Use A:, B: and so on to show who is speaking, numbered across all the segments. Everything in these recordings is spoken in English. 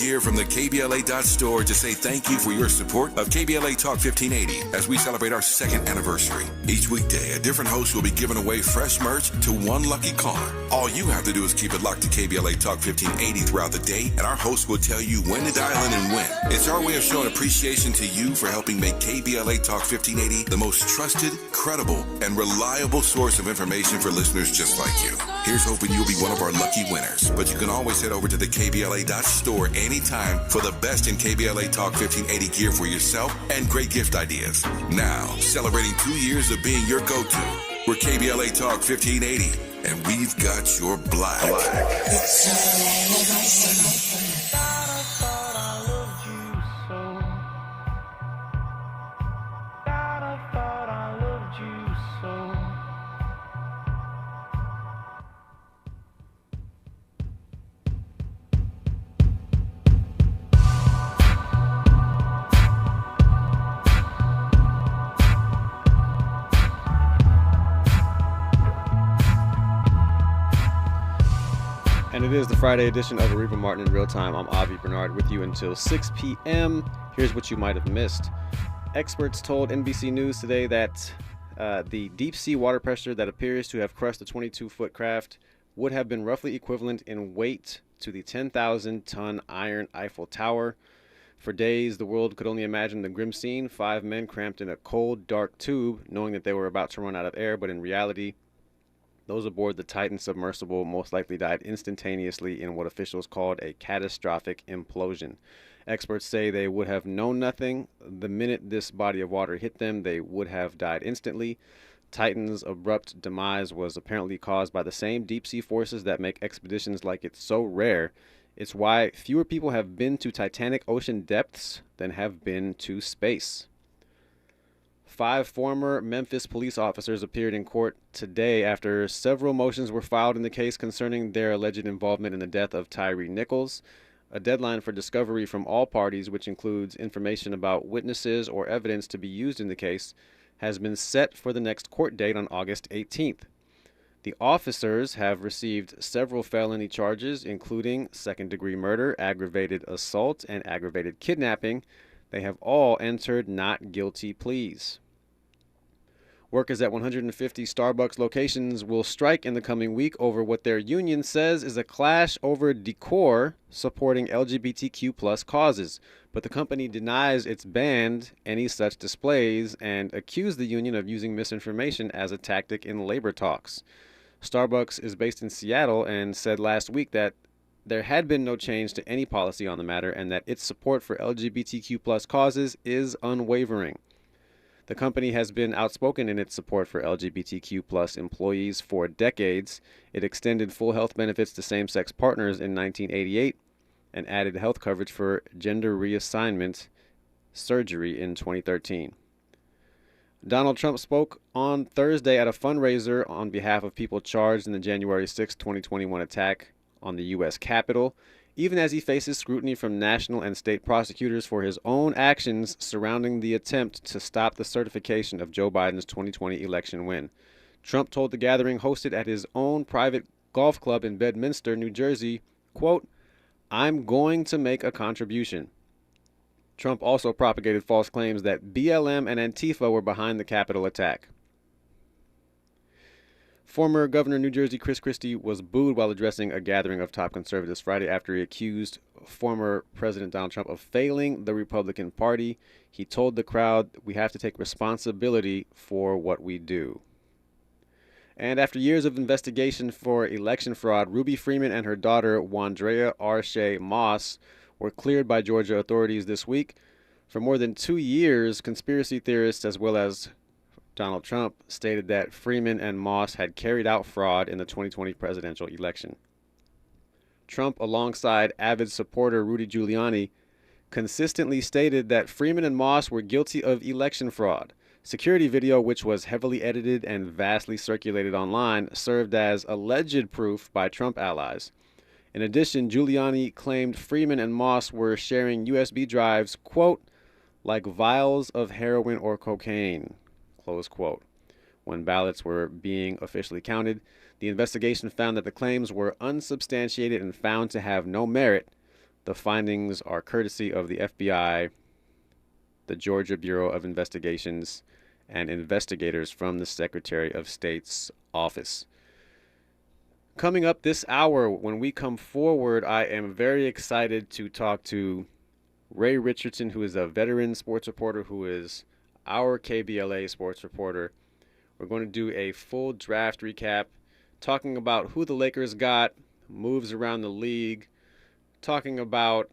A: Here from the KBLA.store to say thank you for your support of KBLA Talk 1580 as we celebrate our second anniversary. Each weekday, a different host will be giving away fresh merch to one lucky caller. All you have to do is keep it locked to KBLA Talk 1580 throughout the day, and our host will tell you when to dial in and when. It's our way of showing appreciation to you for helping make KBLA Talk 1580 the most trusted, credible, and reliable source of information for listeners just like you. Here's hoping you'll be one of our lucky winners. But you can always head over to the KBLA.store anytime for the best in KBLA Talk 1580 gear for yourself and great gift ideas. Now, celebrating 2 years of being your go-to, we're KBLA Talk 1580, and we've got your black.
B: And it is the Friday edition of Areva Martin in Real Time. I'm Avi Bernard with you until 6 p.m. Here's what you might have missed. Experts told NBC News today that the deep sea water pressure that appears to have crushed the 22-foot craft would have been roughly equivalent in weight to the 10,000-ton iron Eiffel Tower. For days, the world could only imagine the grim scene, 5 men cramped in a cold, dark tube, knowing that they were about to run out of air, but in reality, those aboard the Titan submersible most likely died instantaneously in what officials called a catastrophic implosion. Experts say they would have known nothing. The minute this body of water hit them, they would have died instantly. Titan's abrupt demise was apparently caused by the same deep-sea forces that make expeditions like it so rare. It's why fewer people have been to Titanic ocean depths than have been to space. 5 former Memphis police officers appeared in court today after several motions were filed in the case concerning their alleged involvement in the death of Tyree Nichols. A deadline for discovery from all parties, which includes information about witnesses or evidence to be used in the case, has been set for the next court date on August 18th. The officers have received several felony charges, including second-degree murder, aggravated assault, and aggravated kidnapping. They have all entered not guilty pleas. Workers at 150 Starbucks locations will strike in the coming week over what their union says is a clash over decor supporting LGBTQ+ causes. But the company denies it's banned any such displays and accused the union of using misinformation as a tactic in labor talks. Starbucks is based in Seattle and said last week that there had been no change to any policy on the matter and that its support for LGBTQ+ causes is unwavering. The company has been outspoken in its support for LGBTQ+ employees for decades. It extended full health benefits to same-sex partners in 1988 and added health coverage for gender reassignment surgery in 2013. Donald Trump spoke on Thursday at a fundraiser on behalf of people charged in the January 6, 2021 attack on the U.S. Capitol, even as he faces scrutiny from national and state prosecutors for his own actions surrounding the attempt to stop the certification of Joe Biden's 2020 election win. Trump told the gathering hosted at his own private golf club in Bedminster, New Jersey, quote, "I'm going to make a contribution." Trump also propagated false claims that BLM and Antifa were behind the Capitol attack. Former Governor of New Jersey Chris Christie was booed while addressing a gathering of top conservatives Friday after he accused former President Donald Trump of failing the Republican Party. He told the crowd, "We have to take responsibility for what we do." And after years of investigation for election fraud, Ruby Freeman and her daughter, Wandrea Arshay Moss, were cleared by Georgia authorities this week. For more than 2 years, conspiracy theorists as well as Donald Trump stated that Freeman and Moss had carried out fraud in the 2020 presidential election. Trump, alongside avid supporter Rudy Giuliani, consistently stated that Freeman and Moss were guilty of election fraud. Security video, which was heavily edited and vastly circulated online, served as alleged proof by Trump allies. In addition, Giuliani claimed Freeman and Moss were sharing USB drives, quote, "like vials of heroin or cocaine," close quote. When ballots were being officially counted, the investigation found that the claims were unsubstantiated and found to have no merit. The findings are courtesy of the FBI, the Georgia Bureau of Investigations, and investigators from the Secretary of State's office. Coming up this hour, when we come forward, I am very excited to talk to Ray Richardson, who is a veteran sports reporter, who is our KBLA sports reporter. We're going to do a full draft recap, talking about who the Lakers got, moves around the league, talking about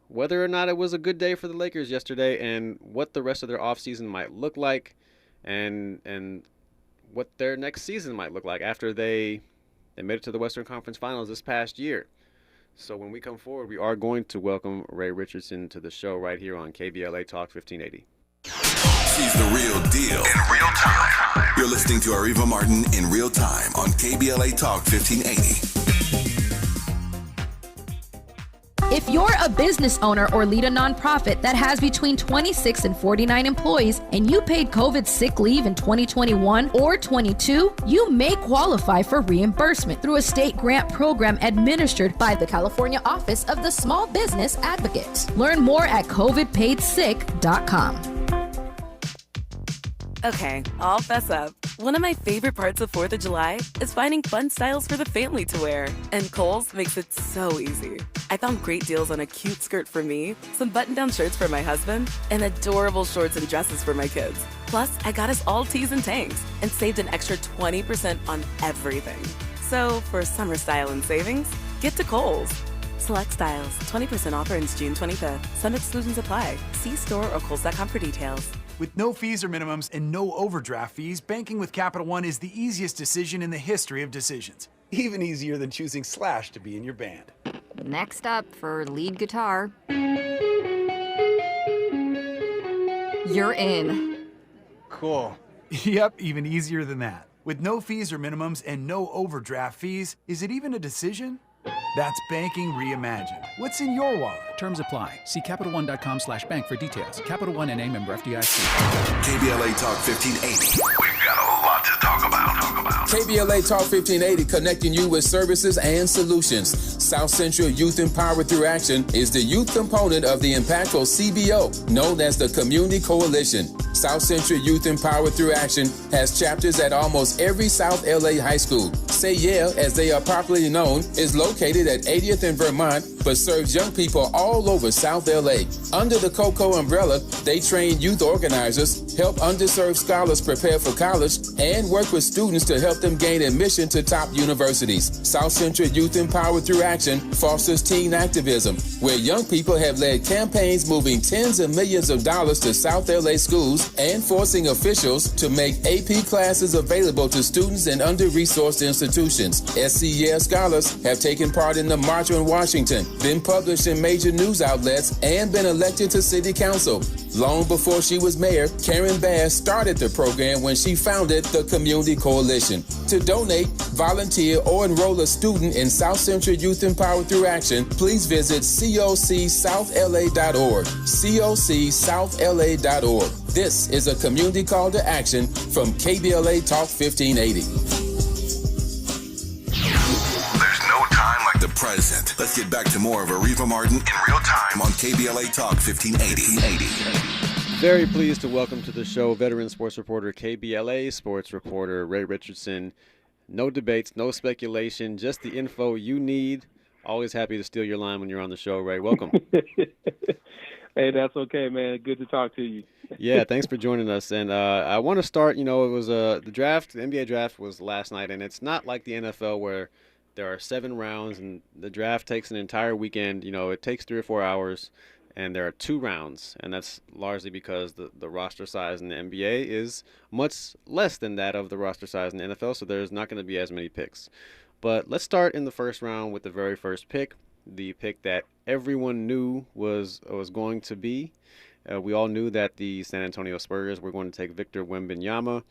B: whether or not it was a good day for the Lakers yesterday and what the rest of their offseason might look like, and what their next season might look like after they made it to the Western Conference Finals this past year. So when we come forward, we are going to welcome Ray Richardson to the show right here on KBLA Talk 1580.
A: She's the real deal in real time. You're listening to Areva Martin in real time on KBLA Talk 1580.
C: If you're a business owner or lead a nonprofit that has between 26 and 49 employees and you paid COVID sick leave in 2021 or 22, you may qualify for reimbursement through a state grant program administered by the California Office of the Small Business Advocate. Learn more at covidpaidsick.com.
D: Okay, I'll fess up. One of my favorite parts of 4th of July is finding fun styles for the family to wear. And Kohl's makes it so easy. I found great deals on a cute skirt for me, some button-down shirts for my husband, and adorable shorts and dresses for my kids. Plus, I got us all tees and tanks and saved an extra 20% on everything. So, for summer style and savings, get to Kohl's. Select styles, 20% offer ends June 25th. Some exclusions apply. See store or Kohl's.com for details.
E: With no fees or minimums and no overdraft fees, banking with Capital One is the easiest decision in the history of decisions. Even easier than choosing Slash to be in your band.
F: Next up for lead guitar. You're in.
E: Cool. Yep, even easier than that. With no fees or minimums and no overdraft fees, is it even a decision? That's banking reimagined. What's in your wallet?
G: Terms apply. See CapitalOne.com/bank for details. Capital One N.A. member FDIC.
A: KBLA Talk 1580. We've got a lot to talk about.
H: KBLA Talk 1580, connecting you with services and solutions. South Central Youth Empowered Through Action is the youth component of the impactful CBO, known as the Community Coalition. South Central Youth Empowered Through Action has chapters at almost every South LA high school. Say Yeah, as they are popularly known, is located at 80th and Vermont, but serves young people all over South LA. Under the COCO umbrella, they train youth organizers, help underserved scholars prepare for college, and work with students to help them gain admission to top universities. South Central Youth Empowered Through Action fosters teen activism, where young people have led campaigns moving tens of millions of dollars to South LA schools and forcing officials to make AP classes available to students in under-resourced institutions. SCES scholars have taken part in the March on Washington, been published in major news outlets, and been elected to city council. Long before she was mayor, Karen Bass started the program when she founded the Community Coalition. To donate, volunteer, or enroll a student in South Central Youth Empowered Through Action, please visit cocsouthla.org. cocsouthla.org. This is a community call to action from KBLA Talk 1580.
A: There's no time like the present. Let's get back to more of Areva Martin in real time on KBLA Talk 1580.
B: Very pleased to welcome to the show veteran sports reporter, KBLA sports reporter Ray Richardson. No debates, no speculation, just the info you need. Always happy to steal your line when you're on the show, Ray. Welcome.
I: Hey, that's okay, man. Good to talk to you.
B: Yeah, thanks for joining us. And I want to start, it was the draft, the NBA draft was last night, and it's not like the NFL where there are 7 rounds and the draft takes an entire weekend. It takes 3 or 4 hours, and there are 2 rounds, and that's largely because the roster size in the NBA is much less than that of the roster size in the NFL, so there's not going to be as many picks. But let's start in the first round with the very first pick, the pick that everyone knew was going to be. We all knew that the San Antonio Spurs were going to take Victor Wembanyama,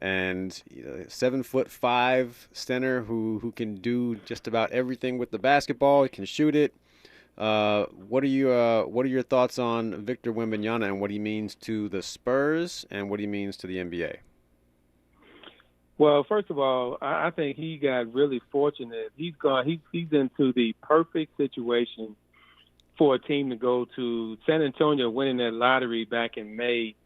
B: and 7'5" center who can do just about everything with the basketball. He can shoot it. What are your thoughts on Victor Wembanyama and what he means to the Spurs and what he means to the NBA?
I: Well, first of all, I think he got really fortunate. He's into the perfect situation for a team to go to. San Antonio winning that lottery back in May.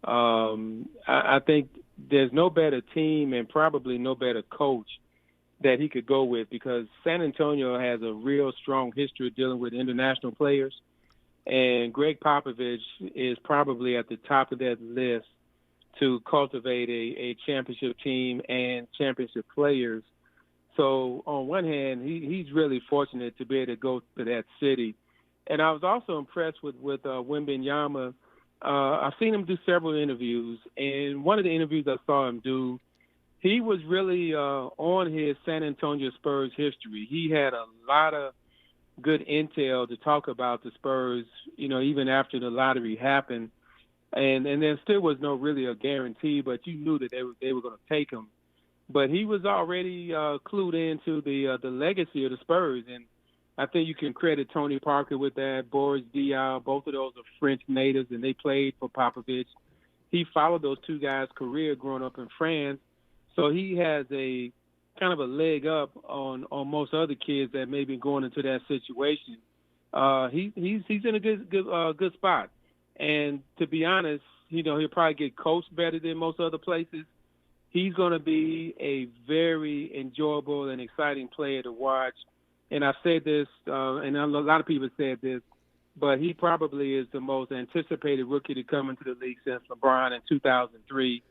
I: I think there's no better team and probably no better coach that he could go with, because San Antonio has a real strong history of dealing with international players, and Greg Popovich is probably at the top of that list to cultivate a championship team and championship players. So on one hand, he's really fortunate to be able to go to that city. And I was also impressed with Wembanyama. I've seen him do several interviews, and one of the interviews I saw him do, he was really on his San Antonio Spurs history. He had a lot of good intel to talk about the Spurs, even after the lottery happened. And there still was no really a guarantee, but you knew that they were going to take him. But he was already clued into the legacy of the Spurs, and I think you can credit Tony Parker with that. Boris Diaw, both of those are French natives, and they played for Popovich. He followed those two guys' career growing up in France, so he has a kind of a leg up on most other kids that may be going into that situation. He's in a good spot, and to be honest, he'll probably get coached better than most other places. He's going to be a very enjoyable and exciting player to watch. And I've said this, and a lot of people said this, but he probably is the most anticipated rookie to come into the league since LeBron in 2003.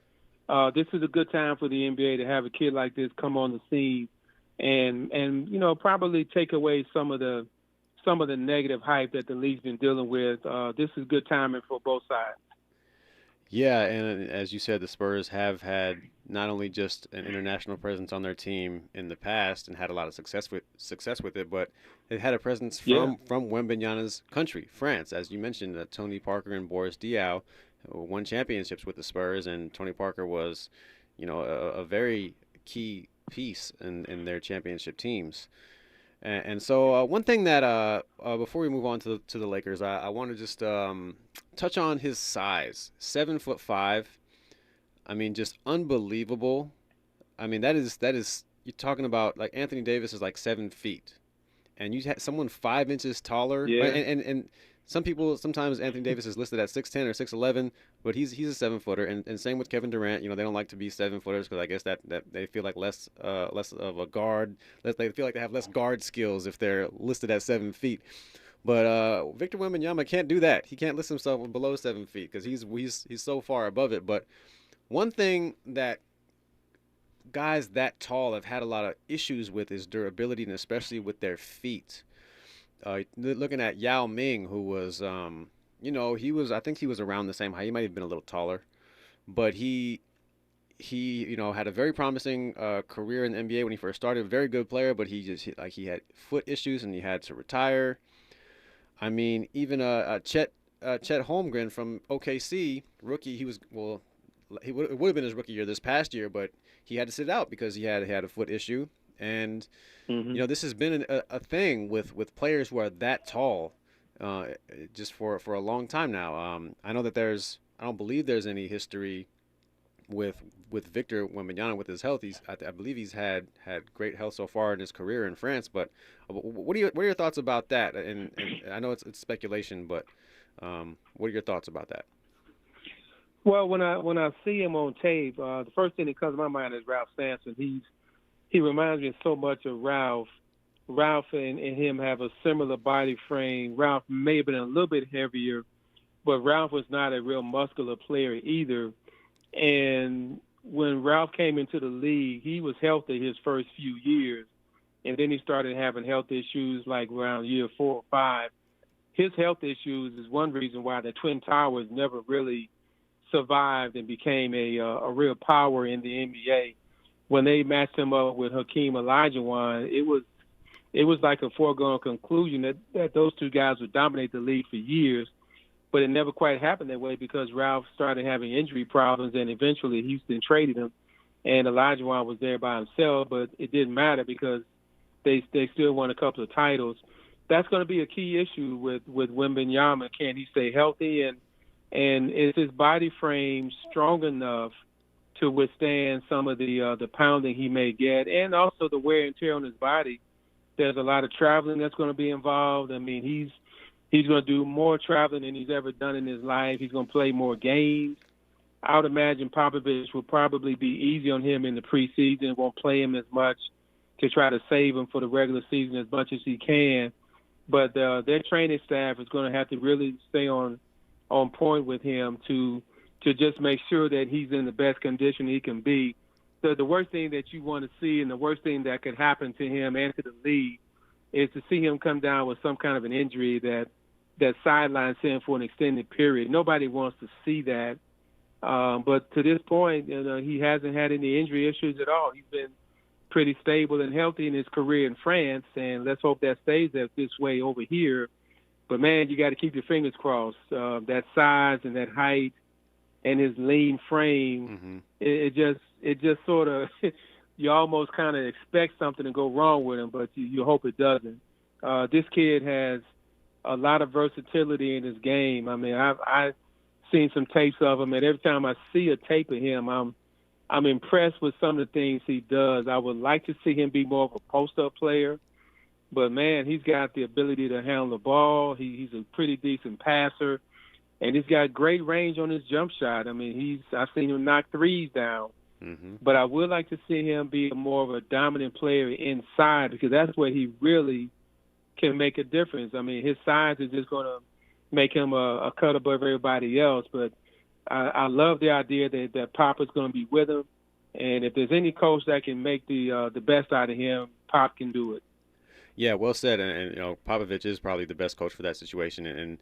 I: This is a good time for the NBA to have a kid like this come on the scene and probably take away some of the negative hype that the league's been dealing with. This is good timing for both sides.
B: Yeah, and as you said, the Spurs have had not only just an international presence on their team in the past and had a lot of success with it, but they've had a presence from Wembanyama's country, France. As you mentioned, Tony Parker and Boris Diaw won championships with the Spurs, and Tony Parker was, a very key piece in their championship teams. And so one thing that before we move on to the Lakers, I want to just touch on his size. 7'5". I mean, just unbelievable. I mean, that is you're talking about, like, Anthony Davis is like 7 feet, and you had someone 5 inches taller.
I: Yeah.
B: Right? And sometimes Anthony Davis is listed at 6'10" or 6'11", but he's a 7-footer, and same with Kevin Durant. They don't like to be 7-footers because I guess that they feel like less of a guard. They feel like they have less guard skills if they're listed at 7 feet. But Victor Wembanyama can't do that. He can't list himself below 7 feet because he's so far above it. But one thing that guys that tall have had a lot of issues with is durability, and especially with their feet. Looking at Yao Ming, who was, I think he was around the same height. He might have been a little taller, but he had a very promising career in the NBA when he first started. A very good player, but he had foot issues and he had to retire. I mean, even Chet Holmgren from OKC, rookie, it would have been his rookie year this past year, but he had to sit out because he had a foot issue. And this has been a thing with players who are that tall, just for a long time now. I know that I don't believe there's any history with Victor Wembanyama with his health. I believe he's had great health so far in his career in France. But what are your thoughts about that? And I know it's speculation, but what are your thoughts about that?
I: Well, when I see him on tape, the first thing that comes to my mind is Ralph Sampson. He reminds me so much of Ralph. Ralph and him have a similar body frame. Ralph may have been a little bit heavier, but Ralph was not a real muscular player either. And when Ralph came into the league, he was healthy his first few years, and then he started having health issues like around year 4 or 5. His health issues is one reason why the Twin Towers never really survived and became a real power in the NBA. When they matched him up with Hakeem Olajuwon, it was like a foregone conclusion that those two guys would dominate the league for years. But it never quite happened that way because Ralph started having injury problems, and eventually Houston traded him, and Olajuwon was there by himself. But it didn't matter because they still won a couple of titles. That's going to be a key issue with Wembanyama. Can he stay healthy, and is his body frame strong enough withstand some of the pounding he may get, and also the wear and tear on his body. There's a lot of traveling that's going to be involved. I mean, he's going to do more traveling than he's ever done in his life. He's going to play more games. I would imagine Popovich will probably be easy on him in the preseason, won't play him as much to try to save him for the regular season as much as he can. But their training staff is going to have to really stay on point with him to just make sure that he's in the best condition he can be. So the worst thing that you want to see and the worst thing that could happen to him and to the league is to see him come down with some kind of an injury that sidelines him for an extended period. Nobody wants to see that. But to this point, he hasn't had any injury issues at all. He's been pretty stable and healthy in his career in France, and let's hope that stays this way over here. But, man, you got to keep your fingers crossed. That size and that height and his lean frame, it just sort of you almost kind of expect something to go wrong with him, but you hope it doesn't. This kid has a lot of versatility in his game. I mean, I've seen some tapes of him, and every time I see a tape of him, I'm impressed with some of the things he does. I would like to see him be more of a post-up player, but, man, he's got the ability to handle the ball. He's a pretty decent passer, and he's got great range on his jump shot. I mean, I've seen him knock threes down. But I would like to see him be more of a dominant player inside, because that's where he really can make a difference. I mean, his size is just going to make him a cut above everybody else. But I love the idea that Pop is going to be with him. And if there's any coach that can make the best out of him, Pop can do it.
B: Yeah, well said. And Popovich is probably the best coach for that situation. And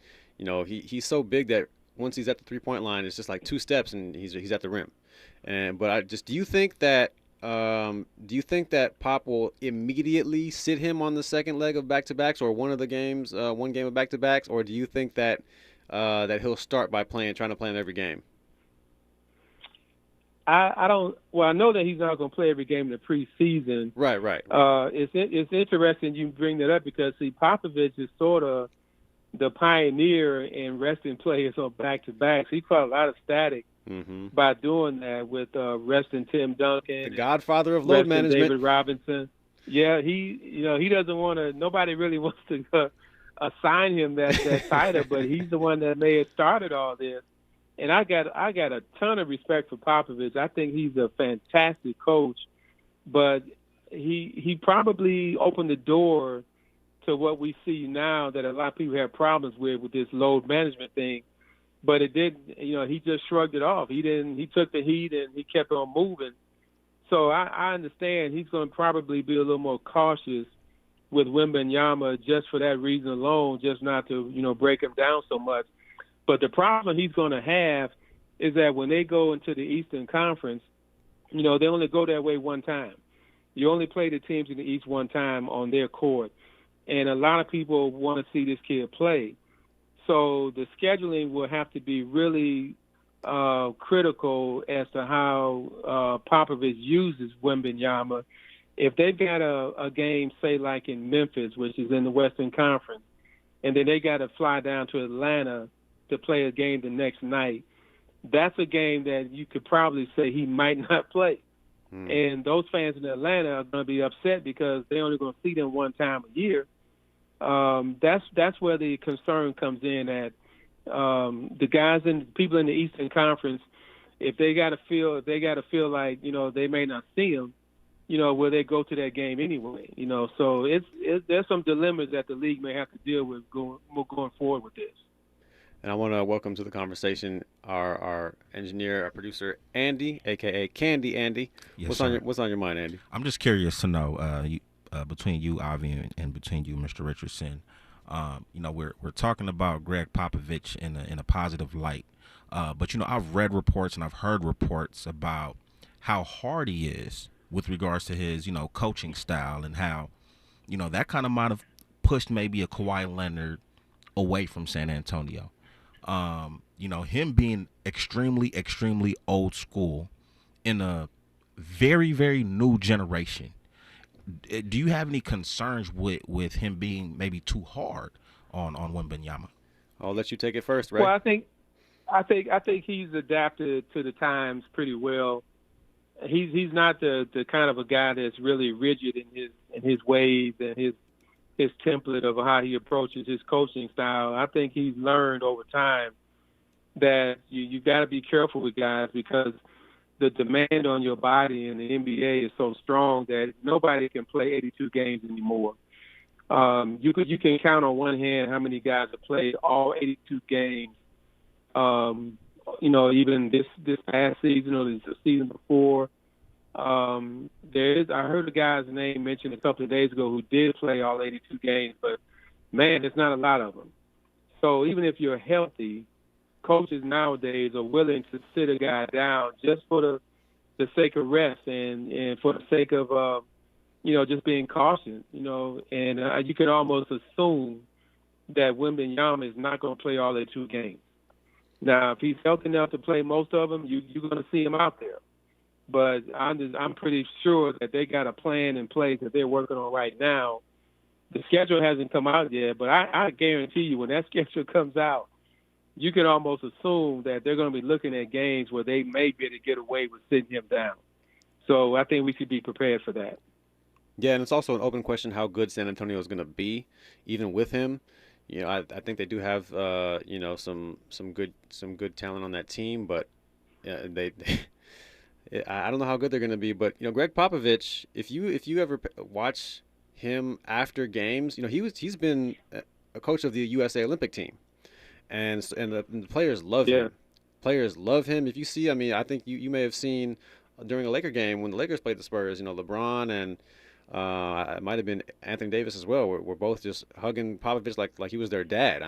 B: he's so big that once he's at the 3-point line, it's just like 2 steps and he's at the rim. But do you think that Pop will immediately sit him on the second leg of back-to-backs, or one game of back-to-backs, or do you think that he'll start by trying to play him every game?
I: I don't. Well, I know that he's not going to play every game in the preseason.
B: Right.
I: It's interesting you bring that up, because Popovich is sort of the pioneer in resting players on back-to-backs. He caught a lot of static by doing that with resting Tim Duncan,
B: the godfather of load management,
I: David Robinson. Yeah, he doesn't want to. Nobody really wants to assign him that title, but he's the one that may have started all this. And I got a ton of respect for Popovich. I think he's a fantastic coach, but he probably opened the door to what we see now that a lot of people have problems with this load management thing. But it did, he just shrugged it off. He took the heat and he kept on moving. So I understand he's going to probably be a little more cautious with Wembanyama just for that reason alone, just not to, break him down so much. But the problem he's going to have is that when they go into the Eastern Conference, they only go that way one time. You only play the teams in the East one time on their court. And a lot of people want to see this kid play. So the scheduling will have to be really critical as to how Popovich uses Wembanyama. If they've got a game, say, like in Memphis, which is in the Western Conference, and then they got to fly down to Atlanta to play a game the next night, that's a game that you could probably say he might not play. And those fans in Atlanta are going to be upset because they're only going to see them one time a year. That's where the concern comes in at the guys and people in the Eastern Conference. If they got to feel like they may not see him, will they go to that game anyway? So there's some dilemmas that the league may have to deal with going forward with this.
B: And I want to welcome to the conversation our engineer, our producer, Andy, a.k.a. Candy Andy.
J: Yes,
B: what's on your mind, Andy?
J: I'm just curious to know, between you, Avi, and between you, Mr. Richardson, we're talking about Greg Popovich in a positive light. But, I've read reports and I've heard reports about how hard he is with regards to his, coaching style, and how, that kind of might have pushed maybe a Kawhi Leonard away from San Antonio. Him being extremely, extremely old school in a very, very new generation. Do you have any concerns with him being maybe too hard on Wembanyama?
B: I'll let you take it first, right?
I: Well, I think he's adapted to the times pretty well. he's not the kind of a guy that's really rigid in his ways and his template of how he approaches his coaching style. I think he's learned over time that you got to be careful with guys because the demand on your body in the NBA is so strong that nobody can play 82 games anymore. You can count on one hand how many guys have played all 82 games. Even this past season or the season before. I heard a guy's name mentioned a couple of days ago who did play all 82 games, but man, there's not a lot of them. So even if you're healthy, coaches nowadays are willing to sit a guy down just for the sake of rest and for the sake of just being cautious, and you can almost assume that Wembanyama is not going to play all 82 games. Now, if he's healthy enough to play most of them, you're going to see him out there. But I'm pretty sure that they got a plan in place that they're working on right now. The schedule hasn't come out yet, but I guarantee you when that schedule comes out, you can almost assume that they're going to be looking at games where they may be able to get away with sitting him down. So I think we should be prepared for that.
B: Yeah, and it's also an open question how good San Antonio is going to be, even with him. I think they do have some good talent on that team, but I don't know how good they're going to be. But Greg Popovich, if you ever watch him after games, he's been a coach of the USA Olympic team, and the players love him. Players love him. If you see, I think you may have seen during a Laker game when the Lakers played the Spurs, LeBron and it might have been Anthony Davis as well. We're both just hugging Popovich like he was their dad.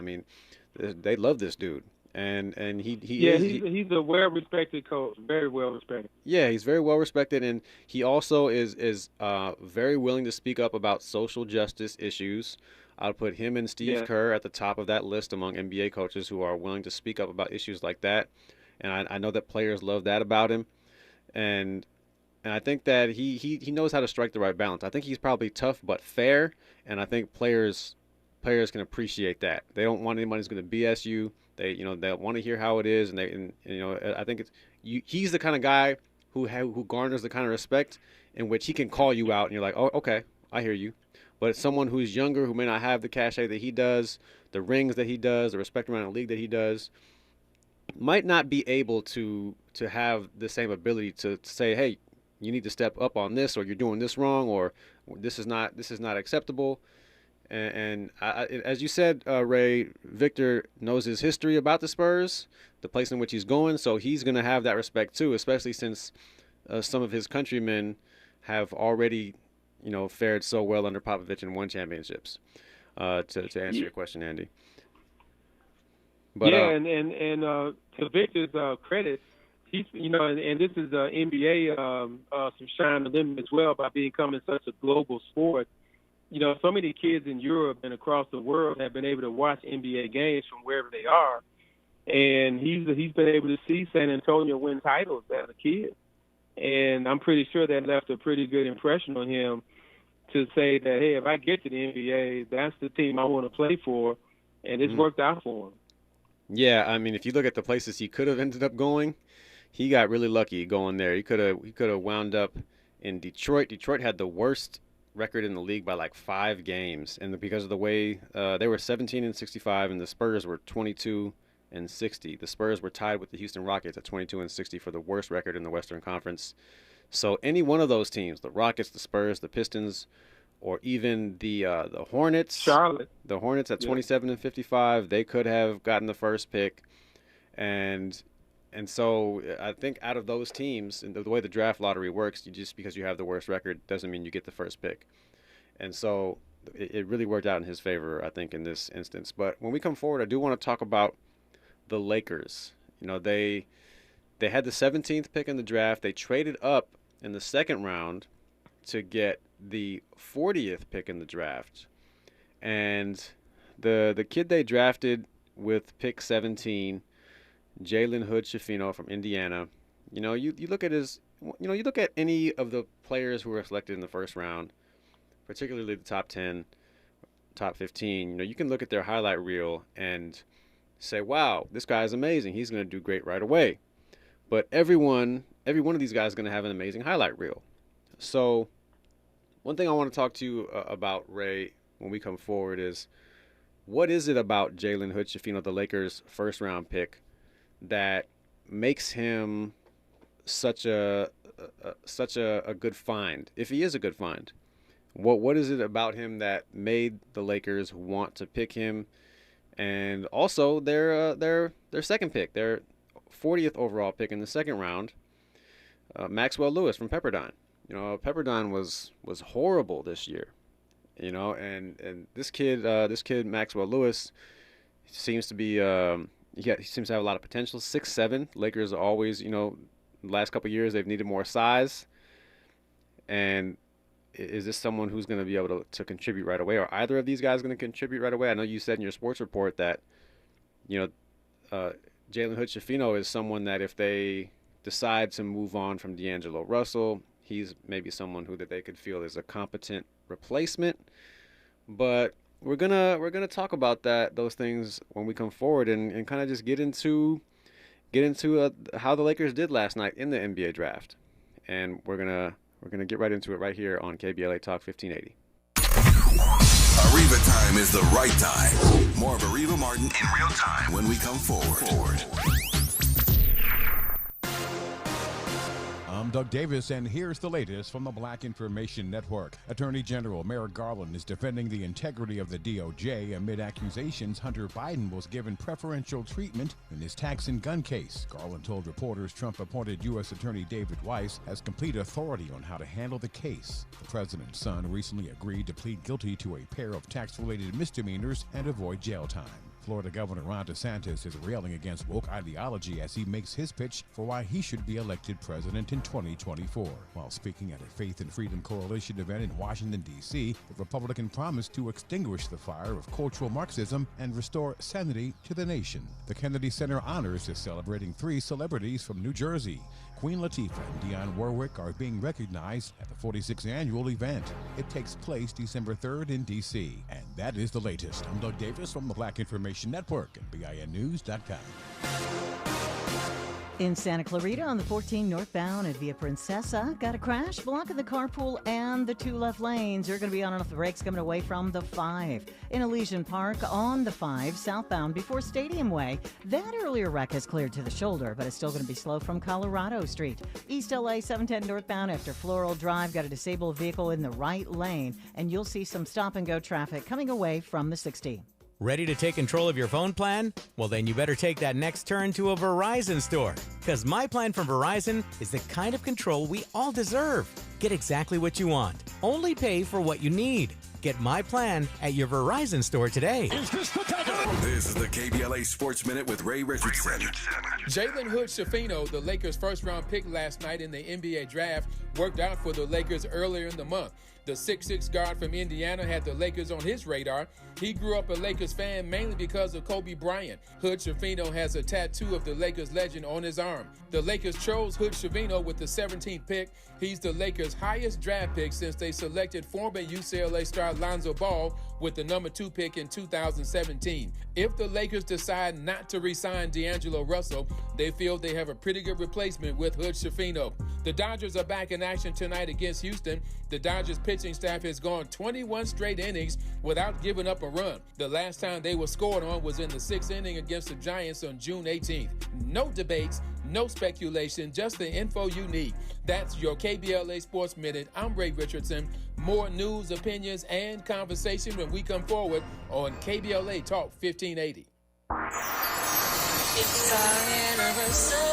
B: They love this dude, and he's a well-respected coach, very well-respected. Yeah, he's very well-respected, and he also is very willing to speak up about social justice issues. I'll put him and Steve Kerr at the top of that list among NBA coaches who are willing to speak up about issues like that, and I know that players love that about him, and I think that he knows how to strike the right balance. I think he's probably tough but fair, and I think players can appreciate that. They don't want anybody who's going to BS you. They want to hear how it is, and I think he's the kind of guy who garners the kind of respect in which he can call you out, and you're like, oh, okay, I hear you. But someone who's younger, who may not have the cachet that he does, the rings that he does, the respect around the league that he does, might not be able to have the same ability to say, hey, you need to step up on this, or you're doing this wrong, or this is not acceptable. And as you said, Ray, Victor knows his history about the Spurs, the place in which he's going, so he's going to have that respect too, especially since some of his countrymen have already, fared so well under Popovich and won championships. To answer your question, Andy. But,
I: and to Victor's credit, he's, and this is NBA some shine on them as well by becoming such a global sport. So many kids in Europe and across the world have been able to watch NBA games from wherever they are, and he's been able to see San Antonio win titles as a kid, and I'm pretty sure that left a pretty good impression on him to say that, hey, if I get to the NBA, that's the team I want to play for, and it's worked out for him.
B: Yeah, if you look at the places he could have ended up going, he got really lucky going there. He could have wound up in Detroit. Detroit had the worst record in the league by like 5 games, and because of the way they were 17-65, and the Spurs were 22-60. The Spurs were tied with the Houston Rockets at 22-60 for the worst record in the Western Conference. So any one of those teams, the Rockets, the Spurs, the Pistons, or even the Hornets,
I: Charlotte,
B: the Hornets at 27-55, they could have gotten the first pick, and so I think out of those teams, and the way the draft lottery works, just because you have the worst record doesn't mean you get the first pick. And so it really worked out in his favor, I think, in this instance. But when we come forward, I do want to talk about the Lakers. They had the 17th pick in the draft. They traded up in the second round to get the 40th pick in the draft. And the kid they drafted with pick 17, Jalen Hood-Schifino from Indiana. You look at you look at any of the players who were selected in the first round, particularly the top 10, top 15. You can look at their highlight reel and say, wow, this guy is amazing. He's going to do great right away. But everyone every one of these guys is going to have an amazing highlight reel. So one thing I want to talk to you about, Ray, when we come forward is, what is it about Jalen Hood-Schifino, the Lakers' first-round pick, that makes him such a good find, if he is a good find? What is it about him that made the Lakers want to pick him? And also their second pick, their 40th overall pick in the second round, Maxwell Lewis from Pepperdine. You know, Pepperdine was horrible this year. You know, and this kid Maxwell Lewis seems to be he seems to have a lot of potential. 6'7". Lakers are always, you know, the last couple of years they've needed more size. And is this someone who's going to be able to contribute right away? Are either of these guys going to contribute right away? I know you said in your sports report that, you know, Jalen Hood-Schifino is someone that if they decide to move on from D'Angelo Russell, he's maybe someone that they could feel is a competent replacement. But we're gonna talk about those things when we come forward and kind of just get into how the Lakers did last night in the NBA draft. And we're gonna get right into it right here on KBLA Talk 1580.
A: Areva time is the right time. More of Areva Martin in real time when we come forward.
K: I'm Doug Davis, and here's the latest from the Black Information Network. Attorney General Merrick Garland is defending the integrity of the DOJ amid accusations Hunter Biden was given preferential treatment in his tax and gun case. Garland told reporters Trump appointed U.S. Attorney David Weiss has complete authority on how to handle the case. The president's son recently agreed to plead guilty to a pair of tax-related misdemeanors and avoid jail time. Florida Governor Ron DeSantis is railing against woke ideology as he makes his pitch for why he should be elected president in 2024. While speaking at a Faith and Freedom Coalition event in Washington, D.C., the Republican promised to extinguish the fire of cultural Marxism and restore sanity to the nation. The Kennedy Center Honors is celebrating 3 celebrities from New Jersey. Queen Latifah and Dionne Warwick are being recognized at the 46th annual event. It takes place December 3rd in D.C. And that is the latest. I'm Doug Davis from the Black Information Network and BINnews.com.
L: In Santa Clarita on the 14 northbound at Via Princesa, got a crash blocking the carpool and the 2 left lanes. You're going to be on and off the brakes coming away from the 5. In Elysian Park on the 5 southbound before Stadium Way, that earlier wreck has cleared to the shoulder, but it's still going to be slow from Colorado Street. East LA 710 northbound after Floral Drive, got a disabled vehicle in the right lane, and you'll see some stop-and-go traffic coming away from the 60.
M: Ready to take control of your phone plan? Well, then you better take that next turn to a Verizon store. Because my plan from Verizon is the kind of control we all deserve. Get exactly what you want. Only pay for what you need. Get my plan at your Verizon store today.
A: This is the KBLA Sports Minute with Ray Richardson.
H: Jalen Hood-Schifino, the Lakers' first-round pick last night in the NBA draft, worked out for the Lakers earlier in the month. The 6'6" guard from Indiana had the Lakers on his radar. He grew up a Lakers fan mainly because of Kobe Bryant. Hood-Schifino has a tattoo of the Lakers legend on his arm. The Lakers chose Hood-Schifino with the 17th pick. He's the Lakers' highest draft pick since they selected former UCLA star Lonzo Ball with the number 2 pick in 2017. If the Lakers decide not to re-sign D'Angelo Russell, they feel they have a pretty good replacement with Hood-Schifino. The Dodgers are back in action tonight against Houston. The Dodgers pitching staff has gone 21 straight innings without giving up a run. The last time they were scored on was in the 6th inning against the Giants on June 18th. No debates, no speculation, just the info you need. That's your KBLA Sports Minute. I'm Ray Richardson. More news, opinions, and conversation when we come forward on KBLA Talk 1580.
N: It's our anniversary.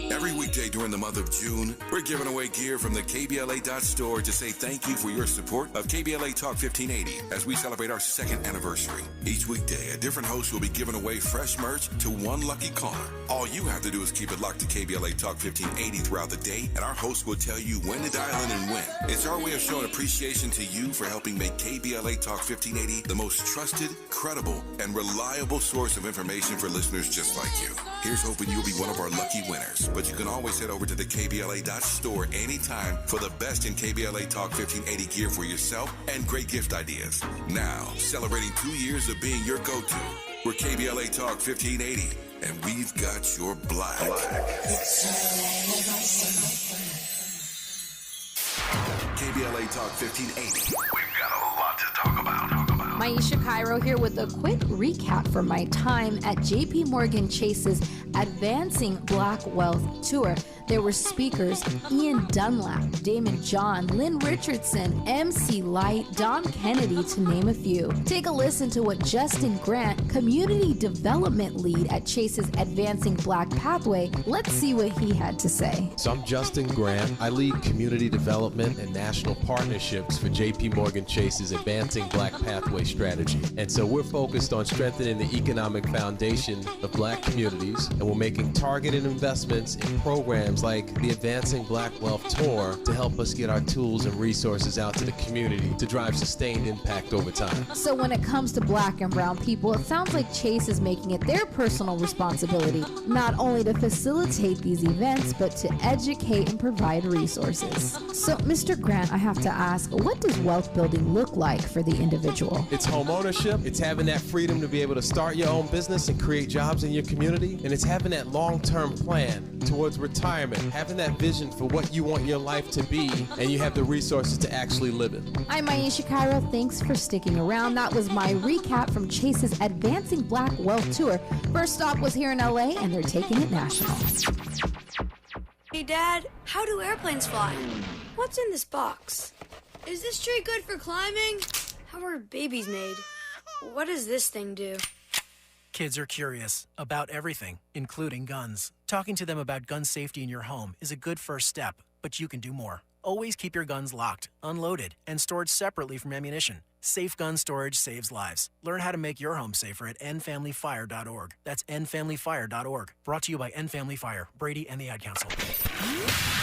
A: Every weekday during the month of June, we're giving away gear from the KBLA.store to say thank you for your support of KBLA Talk 1580 as we celebrate our 2nd anniversary. Each weekday, a different host will be giving away fresh merch to one lucky caller. All you have to do is keep it locked to KBLA Talk 1580 throughout the day, and our host will tell you when to dial in and when. It's our way of showing appreciation to you for helping make KBLA Talk 1580 the most trusted, credible, and reliable source of information for listeners just like you. Here's hoping you'll be one of our lucky winners. But you can always head over to the KBLA.store anytime for the best in KBLA Talk 1580 gear for yourself and great gift ideas. Now, celebrating 2 years of being your go-to, we're KBLA Talk 1580, and we've got your black. KBLA Talk 1580. We've got a lot to talk about.
C: Maisha Cairo here with a quick recap from my time at JP Morgan Chase's Advancing Black Wealth Tour. There were speakers Ian Dunlap, Damon John, Lynn Richardson, MC Light, Don Kennedy, to name a few. Take a listen to what Justin Grant, Community Development Lead at Chase's Advancing Black Pathway, let's see what he had to say.
O: So I'm Justin Grant. I lead community development and national partnerships for JP Morgan Chase's Advancing Black Pathway strategy. And so we're focused on strengthening the economic foundation of black communities, and we're making targeted investments in programs like the Advancing Black Wealth Tour to help us get our tools and resources out to the community to drive sustained impact over time.
C: So when it comes to black and brown people, it sounds like Chase is making it their personal responsibility not only to facilitate these events, but to educate and provide resources. So, Mr. Grant, I have to ask, what does wealth building look like for the individual?
O: It's home ownership, it's having that freedom to be able to start your own business and create jobs in your community, and it's having that long-term plan towards retirement, having that vision for what you want your life to be, and you have the resources to actually live it.
C: I'm Maisha Cairo. Thanks for sticking around. That was my recap from Chase's Advancing Black Wealth Tour. First stop was here in LA, and they're taking it national.
P: Hey, Dad, how do airplanes fly? What's in this box? Is this tree good for climbing? How are babies made? What does this thing do?
Q: Kids are curious about everything, including guns. Talking to them about gun safety in your home is a good first step, but you can do more. Always keep your guns locked, unloaded, and stored separately from ammunition. Safe gun storage saves lives. Learn how to make your home safer at endfamilyfire.org. That's endfamilyfire.org. Brought to you by End Family Fire, Brady, and the Ad Council.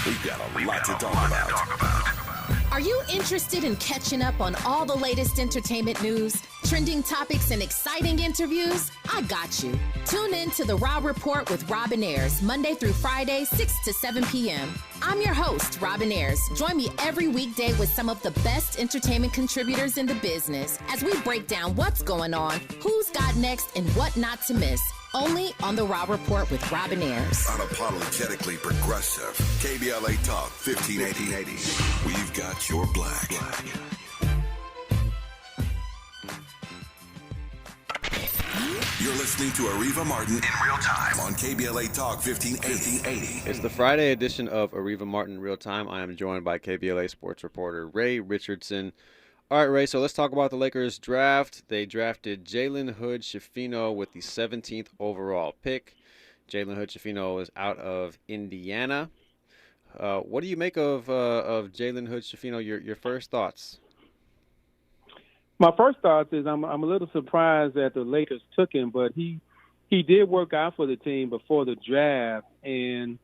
A: We've got a lot to talk about.
R: Are you interested in catching up on all the latest entertainment news, trending topics, and exciting interviews? I got you. Tune in to The Raw Report with Robin Ayers, Monday through Friday, 6 to 7 p.m. I'm your host, Robin Ayers. Join me every weekday with some of the best entertainment contributors in the business as we break down what's going on, who's got next, and what not to miss. Only on The Raw Report with Robin Ayers.
A: Unapologetically progressive. KBLA Talk 1580. We've got your black. You're listening to Areva Martin in real time on KBLA Talk 1580.
B: It's the Friday edition of Areva Martin Real Time. I am joined by KBLA sports reporter Ray Richardson. All right, Ray, so let's talk about the Lakers draft. They drafted Jalen Hood-Schifino with the 17th overall pick. Jalen Hood-Schifino is out of Indiana. What do you make of Jalen Hood-Schifino? Your first thoughts?
I: My first thoughts is I'm a little surprised that the Lakers took him, but he did work out for the team before the draft, and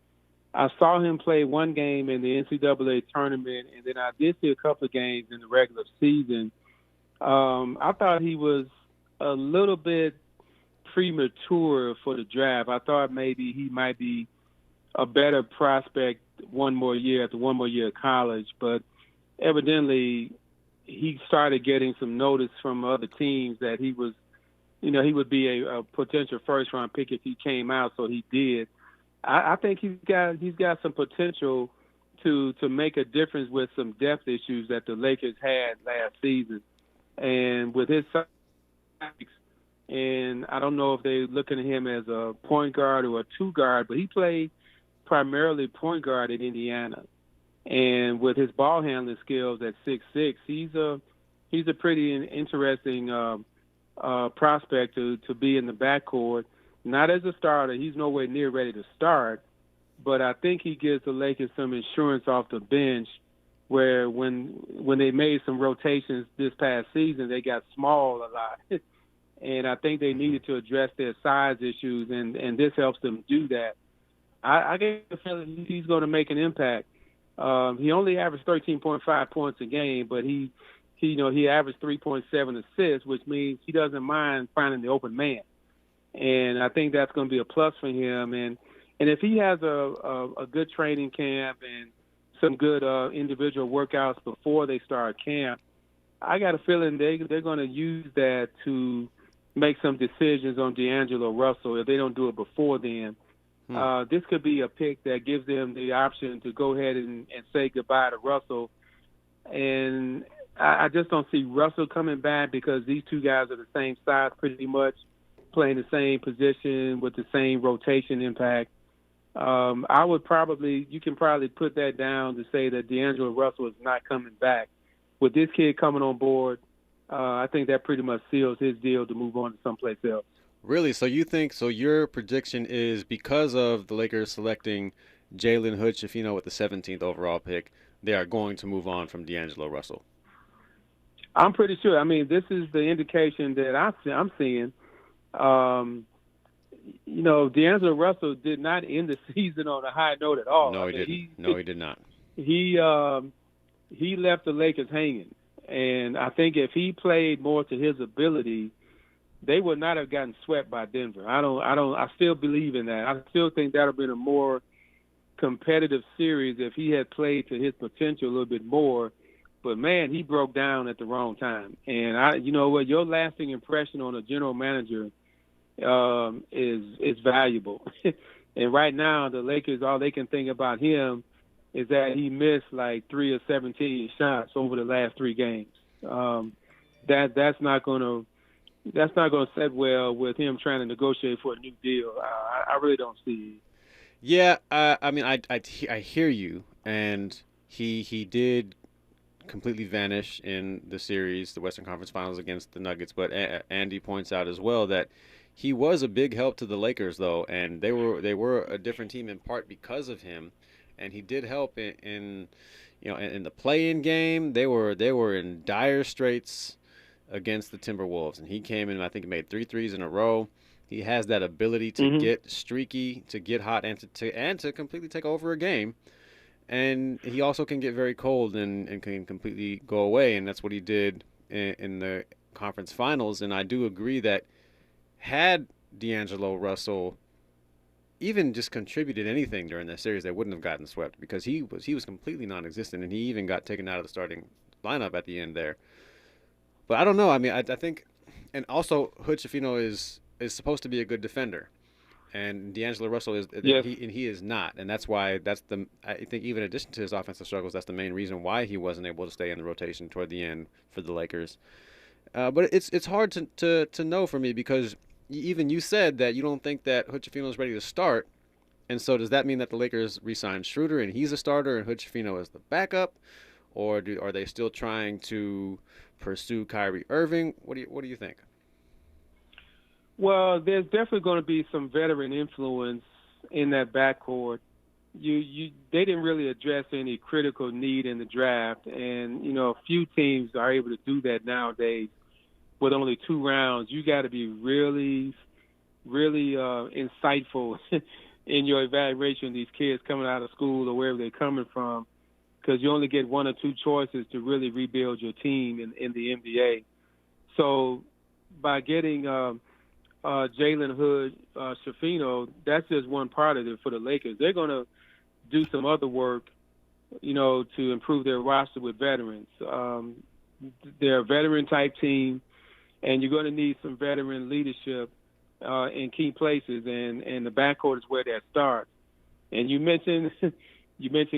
I: I saw him play one game in the NCAA tournament, and then I did see a couple of games in the regular season. I thought he was a little bit premature for the draft. I thought maybe he might be a better prospect one more year after one more year of college, but evidently he started getting some notice from other teams that he was, he would be a potential first-round pick if he came out, so he did. I think he's got some potential to make a difference with some depth issues that the Lakers had last season, and with his size, and I don't know if they're looking at him as a point guard or a two guard, but he played primarily point guard in Indiana, and with his ball handling skills at 6'6", he's a pretty interesting prospect to be in the backcourt. Not as a starter. He's nowhere near ready to start, but I think he gives the Lakers some insurance off the bench where when they made some rotations this past season, they got small a lot. And I think they needed to address their size issues, and this helps them do that. I get the feeling he's going to make an impact. He only averaged 13.5 points a game, but he averaged 3.7 assists, which means he doesn't mind finding the open man. And I think that's going to be a plus for him. And if he has a good training camp and some good individual workouts before they start camp, I got a feeling they're going to use that to make some decisions on D'Angelo Russell if they don't do it before then. This could be a pick that gives them the option to go ahead and say goodbye to Russell. And I just don't see Russell coming back because these two guys are the same size pretty much, playing the same position with the same rotation impact. You can probably put that down to say that D'Angelo Russell is not coming back. With this kid coming on board, I think that pretty much seals his deal to move on to someplace else.
B: Really? So you think, so your prediction is because of the Lakers selecting Jalen Hood-Schifino with the 17th overall pick, they are going to move on from D'Angelo Russell?
I: I'm pretty sure. I mean, this is the indication that I'm seeing. D'Angelo Russell did not end the season on a high note at all.
B: No, he didn't. He did not.
I: He left the Lakers hanging. And I think if he played more to his ability, they would not have gotten swept by Denver. I still believe in that. I still think that would have been a more competitive series if he had played to his potential a little bit more. But man, he broke down at the wrong time. And you know what, your lasting impression on a general manager is valuable. And right now, the Lakers, all they can think about him is that he missed like 3 of 17 shots over the last 3 games. That's not going to set well with him trying to negotiate for a new deal. I really don't see it.
B: Yeah, I mean, I hear you, and he did completely vanish in the series, the Western Conference Finals against the Nuggets. But Andy points out as well that he was a big help to the Lakers, though, and they were a different team in part because of him, and he did help in the play-in game. They were in dire straits against the Timberwolves, and he came in. I think he made 3 threes in a row. He has that ability to get streaky, to get hot, and to completely take over a game. And he also can get very cold and can completely go away, and that's what he did in the conference finals. And I do agree that had D'Angelo Russell even just contributed anything during that series, they wouldn't have gotten swept because he was completely non-existent, and he even got taken out of the starting lineup at the end there. But I don't know. I mean, I think, and also Hood-Schifino is supposed to be a good defender, and D'Angelo Russell is.
I: Yes.
B: He is not, and that's why I think even in addition to his offensive struggles, that's the main reason why he wasn't able to stay in the rotation toward the end for the Lakers. But it's hard to know for me because even you said that you don't think that Hood-Schifino is ready to start, and so does that mean that the Lakers re-signed Schroeder and he's a starter and Hood-Schifino is the backup, or are they still trying to pursue Kyrie Irving? What do you think?
I: Well, there's definitely going to be some veteran influence in that backcourt. They didn't really address any critical need in the draft, and a few teams are able to do that nowadays with only 2 rounds. You got to be really, really insightful in your evaluation of these kids coming out of school or wherever they're coming from, because you only get 1 or 2 choices to really rebuild your team in the NBA. So by getting Jalen Hood-Schifino, that's just one part of it for the Lakers. They're going to do some other work, to improve their roster with veterans. They're a veteran-type team, and you're going to need some veteran leadership in key places, and the backcourt is where that starts. And you mentioned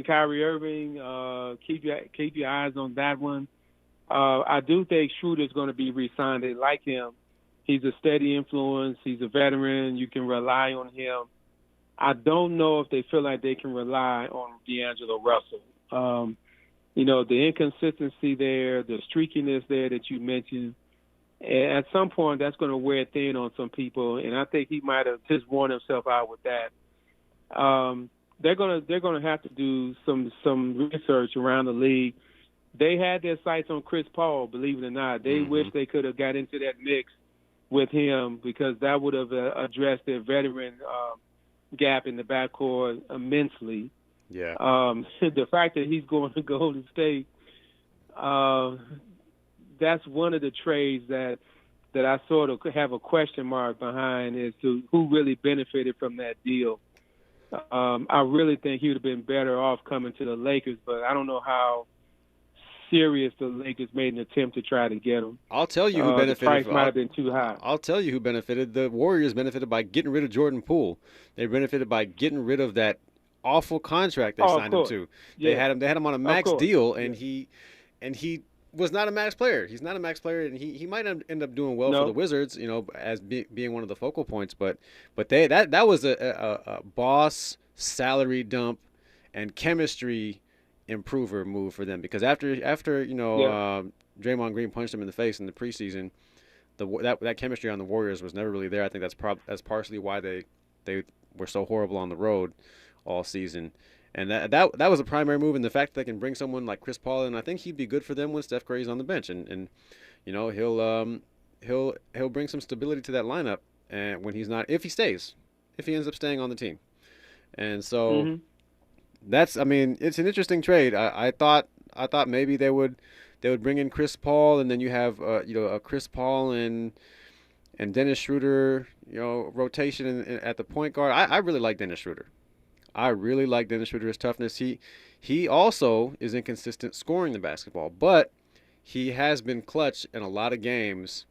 I: Kyrie Irving. Keep your eyes on that one. I do think Schroeder's going to be re-signed. They like him. He's a steady influence. He's a veteran. You can rely on him. I don't know if they feel like they can rely on D'Angelo Russell. The inconsistency there, the streakiness there that you mentioned, and at some point that's going to wear thin on some people, and I think he might have just worn himself out with that. They're going to have to do some research around the league. They had their sights on Chris Paul, believe it or not. They wish they could have got into that mix with him because that would have addressed their veteran gap in the backcourt immensely.
B: Yeah.
I: The fact that he's going to Golden State, that's one of the trades that I sort of have a question mark behind as to who really benefited from that deal. I really think he would have been better off coming to the Lakers, but I don't know how serious the Lakers made an attempt to try to get him.
B: I'll tell you who benefited.
I: The price might have been too high.
B: I'll tell you who benefited. The Warriors benefited by getting rid of Jordan Poole. They benefited by getting rid of that awful contract they signed him to.
I: Yeah.
B: They had him on a max deal, and he was not a max player. He's not a max player, and he might end up doing well for the Wizards, as being one of the focal points. But that was a boss salary dump and chemistry improver move for them, because after Draymond Green punched him in the face in the preseason, that chemistry on the Warriors was never really there. I think that's partially why they were so horrible on the road all season. And that was a primary move, and the fact that they can bring someone like Chris Paul in, I think he'd be good for them when Steph Curry's on the bench, and he'll bring some stability to that lineup, and when if he ends up staying on the team. And so it's an interesting trade. I thought maybe they would bring in Chris Paul, and then you have a Chris Paul and Dennis Schroeder rotation at the point guard. I really like Dennis Schroeder. I really like Dennis Schroeder's toughness. He also is inconsistent scoring the basketball, but he has been clutch in a lot of games.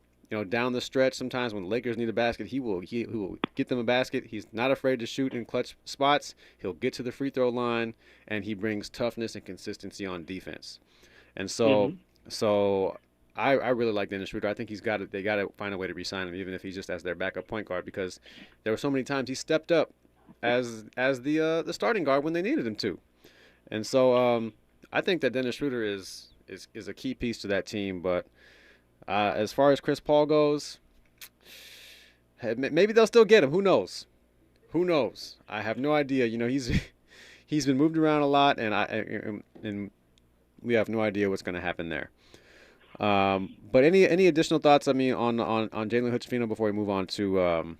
B: Down the stretch, sometimes when the Lakers need a basket, he will get them a basket. He's not afraid to shoot in clutch spots. He'll get to the free throw line, and he brings toughness and consistency on defense. And so I really like Dennis Schroeder. I think they got to find a way to re-sign him, even if he's just as their backup point guard, because there were so many times he stepped up as the starting guard when they needed him to. And so I think that Dennis Schroeder is a key piece to that team. But as far as Chris Paul goes, maybe they'll still get him. Who knows? I have no idea. He's been moved around a lot, and we have no idea what's going to happen there. But any additional thoughts? On Jalen Hood-Schifino before we move on to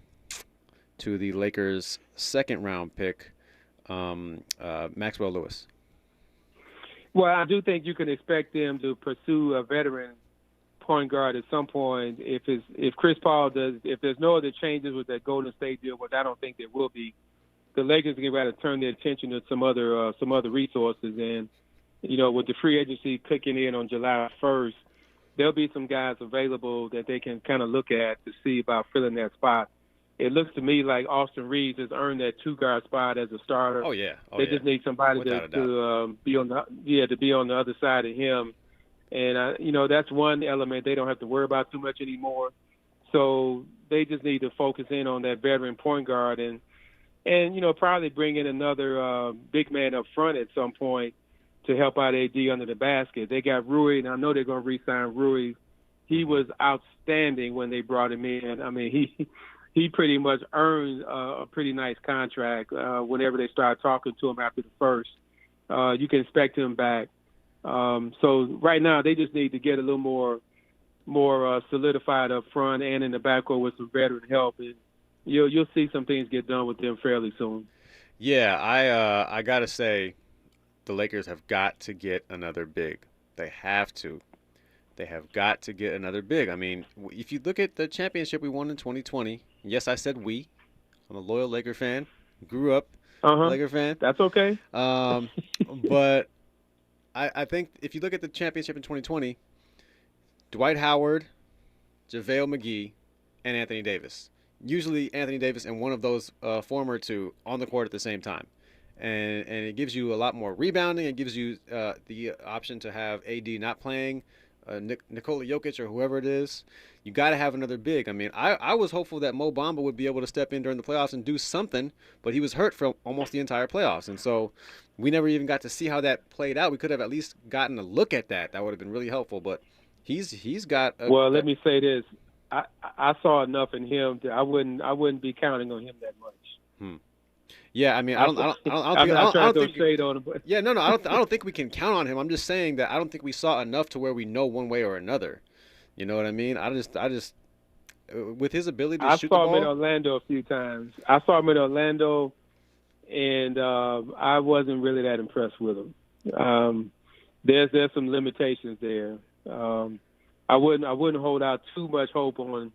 B: the Lakers' second-round pick, Maxwell Lewis.
I: Well, I do think you can expect them to pursue a veteran point guard at some point. If Chris Paul if there's no other changes with that Golden State deal, which I don't think there will be, the Lakers are going to turn their attention to some other resources. And with the free agency kicking in on July 1st, there'll be some guys available that they can kind of look at to see about filling that spot. It looks to me like Austin Reeves has earned that two-guard spot as a starter.
B: Oh yeah,
I: they just need somebody to be on the other side of him, and that's one element they don't have to worry about too much anymore. So they just need to focus in on that veteran point guard and probably bring in another big man up front at some point to help out AD under the basket. They got Rui, and I know they're going to re-sign Rui. He was outstanding when they brought him in. I mean, he pretty much earned a pretty nice contract whenever they started talking to him after the first. You can expect him back. So right now they just need to get a little more solidified up front and in the backcourt with some veteran help, and you'll see some things get done with them fairly soon.
B: Yeah, I gotta say, the Lakers have got to get another big. They have to. They have got to get another big. I mean, if you look at the championship we won in 2020, yes, I said we. I'm a loyal Laker fan. Grew up Laker fan.
I: That's okay.
B: But I think if you look at the championship in 2020, Dwight Howard, JaVale McGee, and Anthony Davis. Usually Anthony Davis and one of those former two on the court at the same time. And it gives you a lot more rebounding. It gives you the option to have AD not playing, Nikola Jokic or whoever it is. You got to have another big. I mean, I was hopeful that Mo Bamba would be able to step in during the playoffs and do something, but he was hurt for almost the entire playoffs. And so we never even got to see how that played out. We could have at least gotten a look at that. That would have been really helpful. But he's got
I: let me say this. I saw enough in him that I wouldn't be counting on him that much.
B: Yeah, I mean, I don't think we can count on him. I'm just saying that I don't think we saw enough to where we know one way or another. You know what I mean? I just with his ability to shoot the ball.
I: I saw him in Orlando a few times. And I wasn't really that impressed with him. There's some limitations there. I wouldn't hold out too much hope on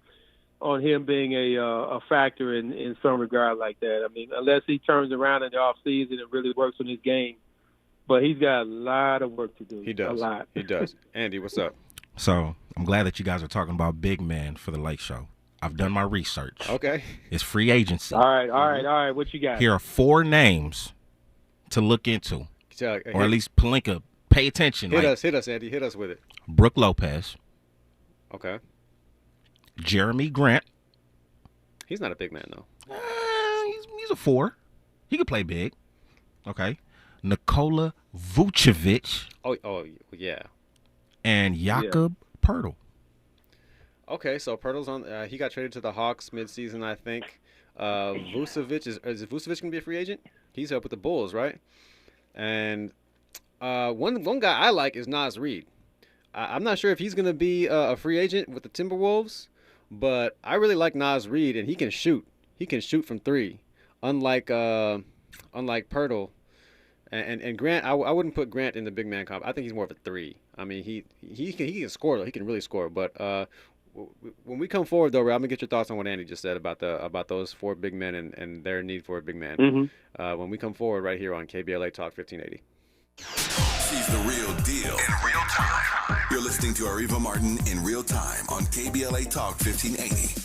I: him being a factor in some regard like that. I mean, unless he turns around in the off season and really works on his game, but he's got a lot of work to do.
B: He does.
I: A lot.
B: He does. Andy, what's up?
J: So I'm glad that you guys are talking about big men for the Lake Show. I've done my research.
B: Okay.
J: It's free agency.
I: All right. What you got?
J: Here are 4 names to look into, or at least Palenka, pay attention.
B: Hit us, Andy. Hit us with it.
J: Brooke Lopez.
B: Okay.
J: Jeremy Grant.
B: He's not a big man, though.
J: He's a 4. He could play big. Okay. Nikola Vucevic.
B: Oh, yeah.
J: And Jakob Poeltl.
B: Okay, so Poeltl's on. He got traded to the Hawks midseason, I think. Vucevic is Vucevic gonna be a free agent? He's up with the Bulls, right? And one guy I like is Naz Reid. I'm not sure if he's gonna be a free agent with the Timberwolves, but I really like Naz Reid, and he can shoot. He can shoot from 3, unlike Poeltl. And Grant, I wouldn't put Grant in the big man comp. I think he's more of a 3. I mean, he can score, though. He can really score. But when we come forward, though, I'm gonna get your thoughts on what Andy just said about those 4 big men and their need for a big man.
I: Mm-hmm.
B: When we come forward right here on KBLA Talk 1580.
A: She's the real deal in real time. You're listening to Areva Martin in real time on KBLA Talk 1580.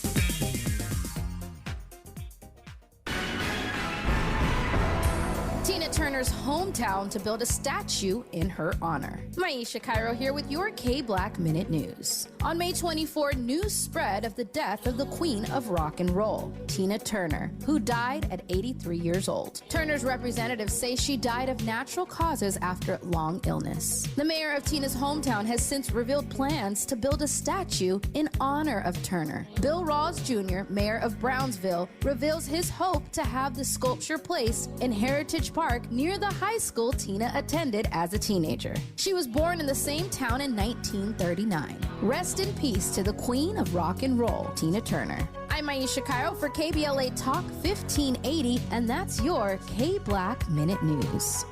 C: Tina Turner's hometown to build a statue in her honor. Maisha Cairo here with your K-Black Minute News. On May 24, news spread of the death of the queen of rock and roll, Tina Turner, who died at 83 years old. Turner's representatives say she died of natural causes after long illness. The mayor of Tina's hometown has since revealed plans to build a statue in honor of Turner. Bill Rawls Jr., mayor of Brownsville, reveals his hope to have the sculpture placed in Heritage Park near the high school Tina attended as a teenager. She was born in the same town in 1939. Rest in peace to the queen of rock and roll, Tina Turner. I'm Maisha Cairo for KBLA Talk 1580, and that's your K-Black Minute News.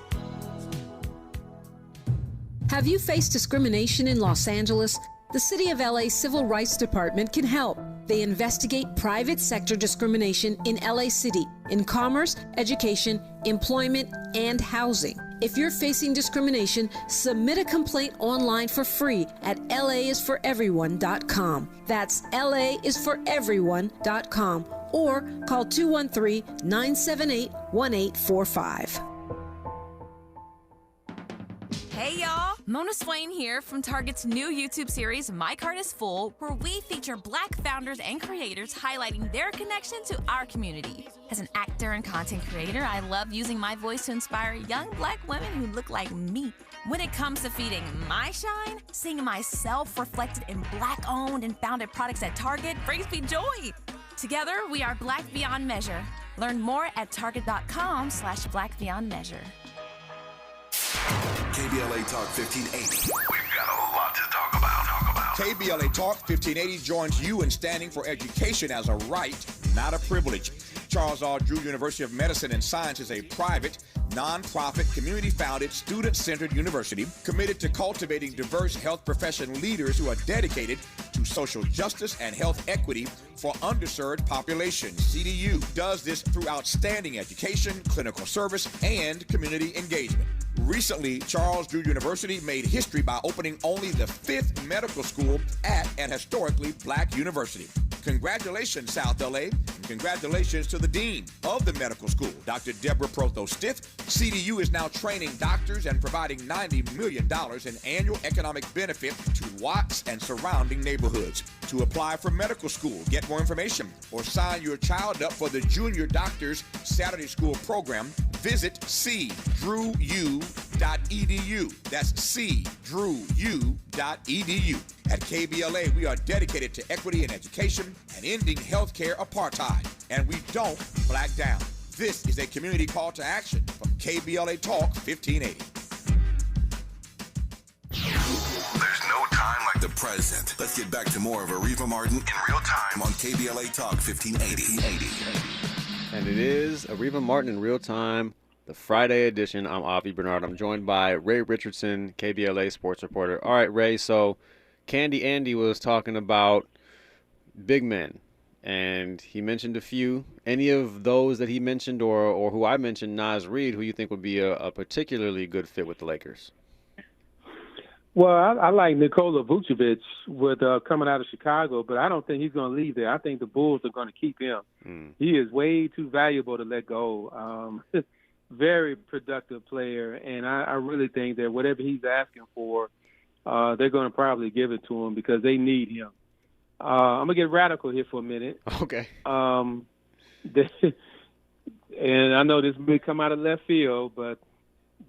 S: Have you faced discrimination in Los Angeles? The City of LA Civil Rights Department can help. They investigate private sector discrimination in LA City in commerce, education, employment, and housing. If you're facing discrimination, submit a complaint online for free at laisforeveryone.com. That's laisforeveryone.com or call 213-978-1845.
T: Hey y'all, Mona Swain here from Target's new YouTube series, My Cart is Full, where we feature Black founders and creators highlighting their connection to our community. As an actor and content creator, I love using my voice to inspire young Black women who look like me. When it comes to feeding my shine, seeing myself reflected in Black-owned and founded products at Target brings me joy. Together, we are Black Beyond Measure. Learn more at target.com/Black Beyond Measure.
A: KBLA Talk 1580. We've got a lot to talk about.
U: KBLA Talk 1580 joins you in standing for education as a right, not a privilege. Charles R. Drew University of Medicine and Science is a private, non-profit, community-founded, student-centered university committed to cultivating diverse health profession leaders who are dedicated to social justice and health equity for underserved populations. CDU does this through outstanding education, clinical service, and community engagement. Recently, Charles Drew University made history by opening only the 5th medical school at an historically Black university. Congratulations, South LA, and congratulations to the Dean of the medical school, Dr. Deborah Protho-Stith. CDU is now training doctors and providing $90 million in annual economic benefit to Watts and surrounding neighborhoods. To apply for medical school, get more information, or sign your child up for the Junior Doctors Saturday School program, visit cdrewu.edu. That's cdrewu.edu. At KBLA, we are dedicated to equity in education and ending healthcare apartheid. And we don't black down. This is a community call to action from KBLA Talk 1580.
A: There's no time like the present. Let's get back to more of Areva Martin in real time on KBLA Talk 1580.
B: And it is Areva Martin in real time, the Friday edition. I'm Avi Bernard. I'm joined by Ray Richardson, KBLA sports reporter. All right, Ray, so Candy Andy was talking about big men And he mentioned a few. Any of those that he mentioned or who I mentioned, Naz Reid, who you think would be a particularly good fit with the Lakers?
I: Well, I like Nikola Vucevic with coming out of Chicago, but I don't think he's going to leave there. I think the Bulls are going to keep him. He is way too valuable to let go. Very productive player, and I really think that whatever he's asking for, they're going to probably give it to him because they need him. I'm going to get radical here for a minute.
B: Okay.
I: And I know this may come out of left field, but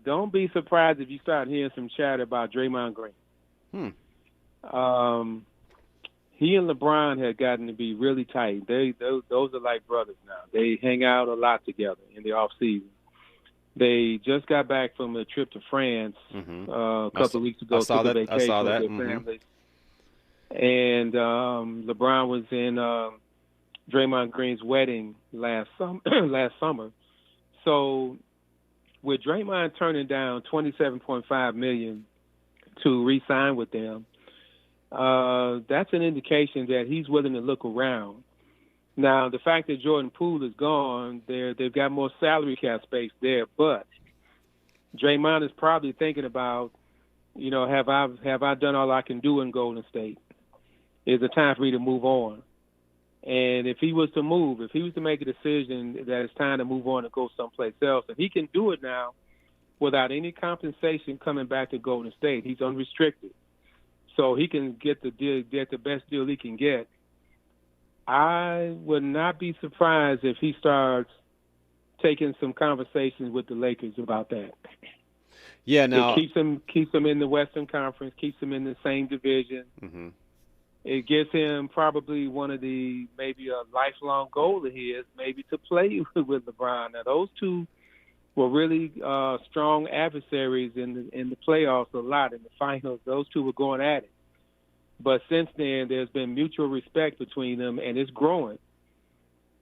I: don't be surprised if you start hearing some chatter about Draymond Green. He and LeBron had gotten to be really tight. Those are like brothers now. They hang out a lot together in the off season. They just got back from a trip to France a couple of weeks ago.
B: I saw that.
I: Vacation
B: I saw that.
I: with their families. And LeBron was in Draymond Green's wedding last summer. So with Draymond turning down $27.5 million to re-sign with them, that's an indication that he's willing to look around. Now, the fact that Jordan Poole is gone, they've got more salary cap space there, but Draymond is probably thinking about, have I done all I can do in Golden State? Is it time for me to move on? And if he was to make a decision that it's time to move on and go someplace else, and he can do it now without any compensation coming back to Golden State. He's unrestricted. So he can get the best deal he can get. I would not be surprised if he starts taking some conversations with the Lakers about that.
B: Yeah, now
I: it keeps them in the Western Conference, keeps them in the same division. It gives him probably maybe a lifelong goal of his, maybe to play with LeBron. Now, those two were really strong adversaries in the playoffs a lot, in the finals. Those two were going at it. But since then, there's been mutual respect between them, and it's growing.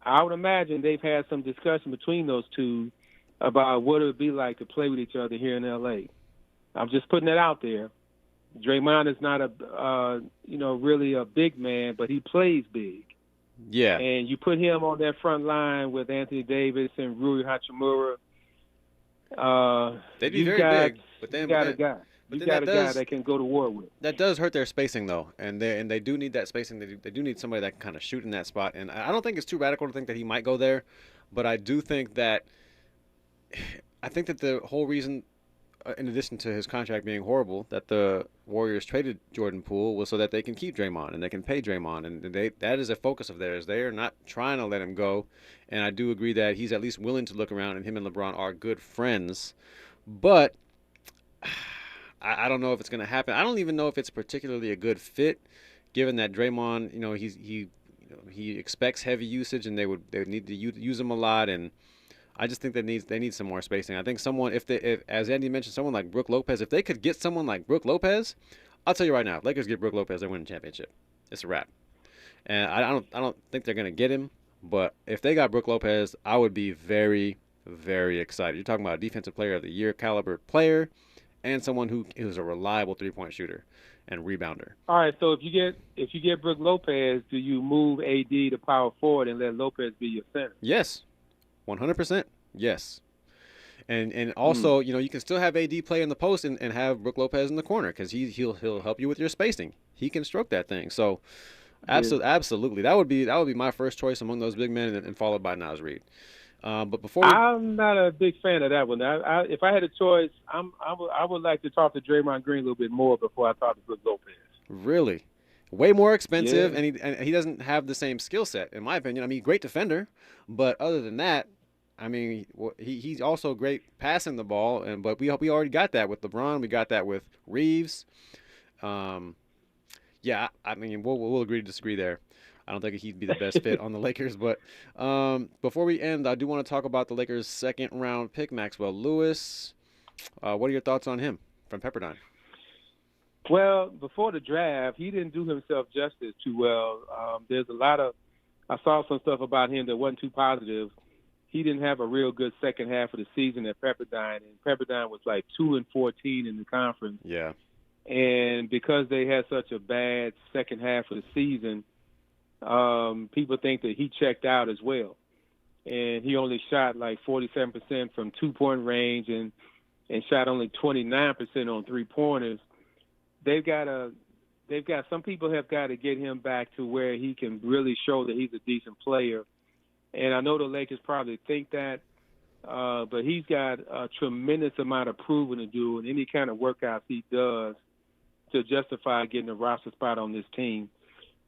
I: I would imagine they've had some discussion between those two about what it would be like to play with each other here in L.A. I'm just putting it out there. Draymond is not really a big man, but he plays big.
B: Yeah.
I: And you put him on that front line with Anthony Davis and Rui Hachimura.
B: They'd be very big, but
I: you got a guy. You got a guy that can go to war with.
B: That does hurt their spacing, though, and they do need that spacing. They do need somebody that can kind of shoot in that spot. And I don't think it's too radical to think that he might go there, but I do think that the whole reason, in addition to his contract being horrible, that the Warriors traded Jordan Poole was so that they can keep Draymond and they can pay Draymond, and that is a focus of theirs. They are not trying to let him go, and I do agree that he's at least willing to look around, and him and LeBron are good friends, but I don't know if it's going to happen. I don't even know if it's particularly a good fit, given that Draymond, he expects heavy usage, and they would need to use him a lot, and I just think they need some more spacing. I think if as Andy mentioned, someone like Brook Lopez, if they could get someone like Brook Lopez, I'll tell you right now, if Lakers get Brook Lopez, they win the championship. It's a wrap. And I don't think they're gonna get him, but if they got Brook Lopez, I would be very, very excited. You're talking about a defensive player of the year caliber player, and someone who is a reliable 3-point shooter and rebounder.
I: All right, so if you get Brook Lopez, do you move AD to power forward and let Lopez be your center?
B: Yes. 100%, yes. And also, you can still have AD play in the post and have Brook Lopez in the corner because he'll help you with your spacing. He can stroke that thing. So, absolutely, that would be my first choice among those big men, and followed by Naz Reid. But before
I: I'm not a big fan of that one. If I had a choice, I would like to talk to Draymond Green a little bit more before I talk to Brook Lopez.
B: Really? Way more expensive, and he doesn't have the same skill set, in my opinion. I mean, great defender, but other than that, I mean, he's also great passing the ball, but we already got that with LeBron. We got that with Reeves. I mean, we'll agree to disagree there. I don't think he'd be the best fit on the Lakers. But before we end, I do want to talk about the Lakers' second-round pick, Maxwell Lewis. What are your thoughts on him from Pepperdine?
I: Well, before the draft, he didn't do himself justice too well. I saw some stuff about him that wasn't too positive. He didn't have a real good second half of the season at Pepperdine, and Pepperdine was like 2-14 in the conference.
B: Yeah.
I: And because they had such a bad second half of the season, people think that he checked out as well. And he only shot like 47% from 2-point range and shot only 29% on 3-pointers. Some people have got to get him back to where he can really show that he's a decent player. And I know the Lakers probably think that, but he's got a tremendous amount of proving to do in any kind of workouts he does to justify getting a roster spot on this team.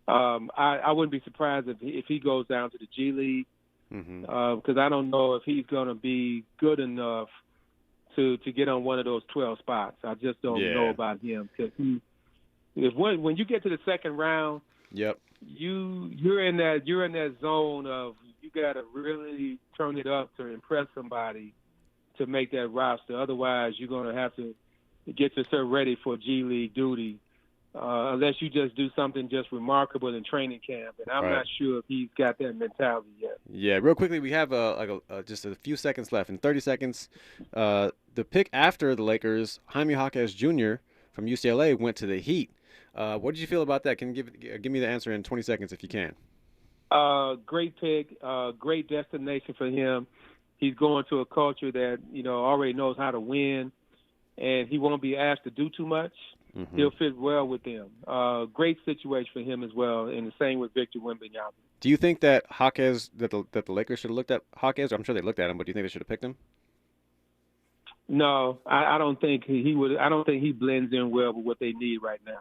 I: I wouldn't be surprised if he goes down to the G League, because I don't know if he's going to be good enough to get on one of those 12 spots. I just don't know about him, because when you get to the second round, you're in that zone of you got to really turn it up to impress somebody to make that roster. Otherwise, you're going to have to get yourself ready for G League duty, unless you just do something just remarkable in training camp. And I'm not sure if he's got that mentality yet.
B: Yeah, real quickly, we have just a few seconds left. In 30 seconds, the pick after the Lakers, Jaime Jaquez Jr. from UCLA, went to the Heat. What did you feel about that? Can you give me the answer in 20 seconds if you can?
I: Great pick, great destination for him. He's going to a culture that, already knows how to win, and he won't be asked to do too much. He'll fit well with them. Great situation for him as well, and the same with Victor Wembanyama.
B: Do you think that Jaquez, that the Lakers should have looked at Jaquez? I'm sure they looked at him, but do you think they should have picked him?
I: No, I don't think he would. I don't think he blends in well with what they need right now.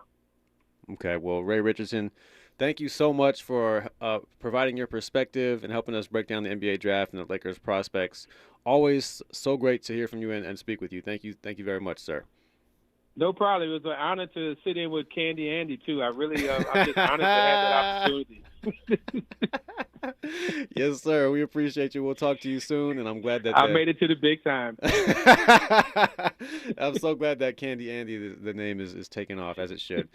B: Okay, well, Ray Richardson, thank you so much for providing your perspective and helping us break down the NBA draft and the Lakers prospects. Always so great to hear from you and speak with you. Thank you very much, sir.
I: No problem. It was an honor to sit in with Candy Andy, too. I'm just honored to have that opportunity.
B: Yes, sir. We appreciate you. We'll talk to you soon, and I'm glad that
I: I made it to the big time.
B: I'm so glad that Candy Andy, the name is taken off as it should.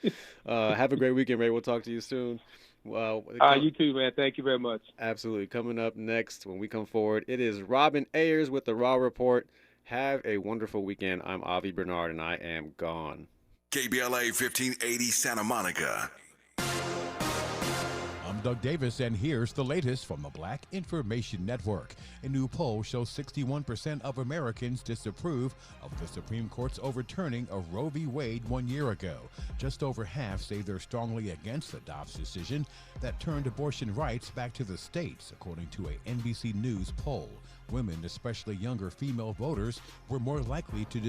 B: Have a great weekend, Ray. We'll talk to you soon.
I: You too, man. Thank you very much.
B: Absolutely. Coming up next, when we come forward, it is Robin Ayers with the Raw Report. Have a wonderful weekend. I'm Avi Bernard, and I am gone.
A: KBLA 1580 Santa Monica.
K: I'm Doug Davis, and here's the latest from the Black Information Network. A new poll shows 61% of Americans disapprove of the Supreme Court's overturning of Roe v. Wade 1 year ago. Just over half say they're strongly against the Dobbs decision that turned abortion rights back to the states, according to a NBC News poll. Women, especially younger female voters, were more likely to